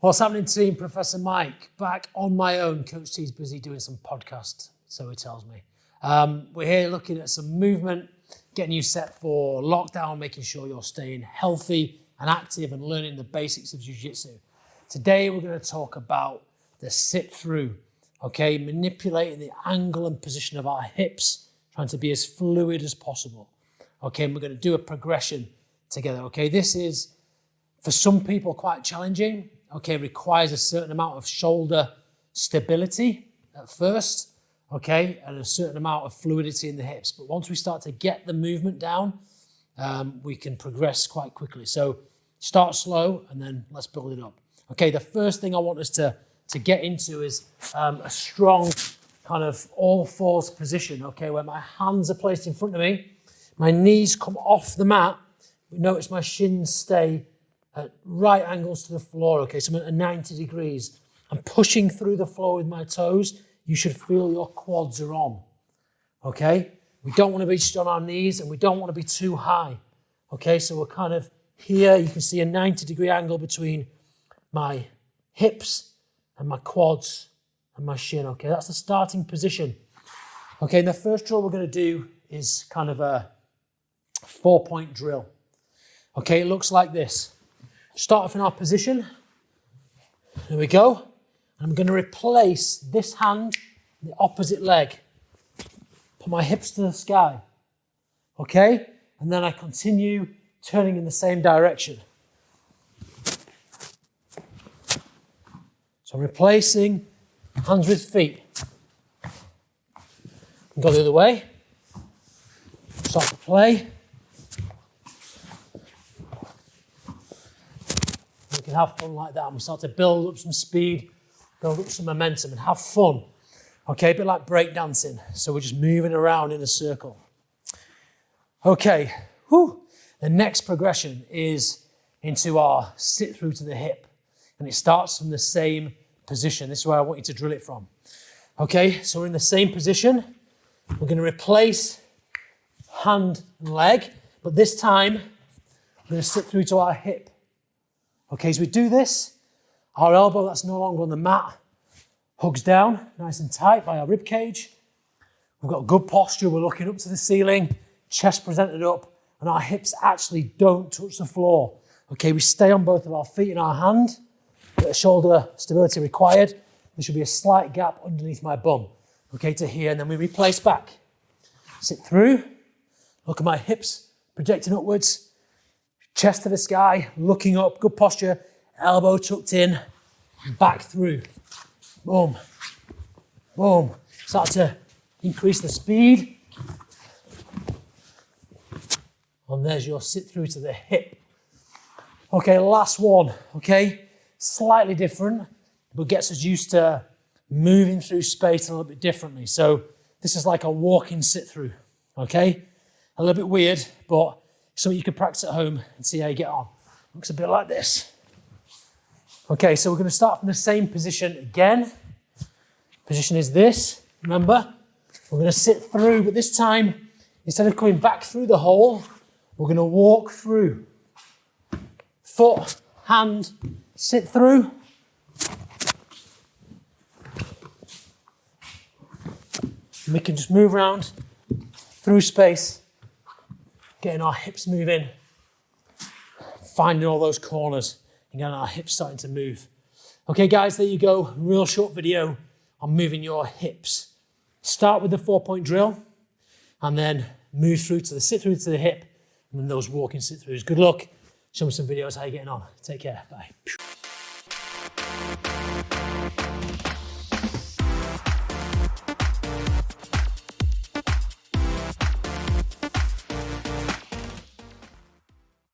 What's happening, team? Professor Mike, back on my own. Coach T's busy doing some podcasts, so he tells me. We're here looking at some movement, getting you set for lockdown, making sure you're staying healthy and active and learning the basics of jiu-jitsu. Today, we're going to talk about the sit-through, okay? Manipulating the angle and position of our hips, trying to be as fluid as possible, okay? And we're going to do a progression together, okay? This is, for some people, quite challenging. Okay, requires a certain amount of shoulder stability at first, okay, and a certain amount of fluidity in the hips. But once we start to get the movement down, we can progress quite quickly. So start slow and then let's build it up. Okay, the first thing I want us to get into is a strong kind of all fours position, okay, where my hands are placed in front of me, my knees come off the mat, but notice my shins stay at right angles to the floor, okay, so I'm at 90 degrees. I'm pushing through the floor with my toes. You should feel your quads are on, okay? We don't want to be just on our knees and we don't want to be too high, okay? So we're kind of here. You can see a 90-degree angle between my hips and my quads and my shin, okay? That's the starting position. Okay, and the first drill we're going to do is kind of a 4-point drill. Okay, it looks like this. Start off in our position. There we go. I'm going to replace this hand, the opposite leg. Put my hips to the sky. Okay? And then I continue turning in the same direction. So I'm replacing hands with feet. And go the other way. Start to play. We can have fun like that and we start to build up some speed, build up some momentum and have fun. Okay, a bit like break dancing. So we're just moving around in a circle. Okay, the next progression is into our sit through to the hip. And it starts from the same position. This is where I want you to drill it from. Okay, so we're in the same position. We're going to replace hand and leg, but this time we're going to sit through to our hip. Okay, as we do this, our elbow that's no longer on the mat hugs down nice and tight by our rib cage. We've got good posture, we're looking up to the ceiling, chest presented up, and our hips actually don't touch the floor. Okay, we stay on both of our feet and our hand, bit of shoulder stability required. There should be a slight gap underneath my bum, okay, to here, and then we replace back. Sit through, look at my hips projecting upwards, chest to the sky, looking up, good posture, elbow tucked in, back through. Boom, boom. Start to increase the speed. And there's your sit through to the hip. Okay, last one, okay? Slightly different, but gets us used to moving through space a little bit differently. So this is like a walking sit through, okay? A little bit weird, but something you can practice at home and see how you get on. Looks a bit like this. Okay, so we're going to start from the same position again. Position is this, remember? We're going to sit through, but this time, instead of coming back through the hole, we're going to walk through. Foot, hand, sit through. And we can just move around through space, getting our hips moving, finding all those corners and getting our hips starting to move. Okay, guys, there you go. Real short video on moving your hips. Start with the 4-point drill and then move through to the sit through to the hip and then those walking sit throughs. Good luck. Show me some videos how you're getting on. Take care. Bye.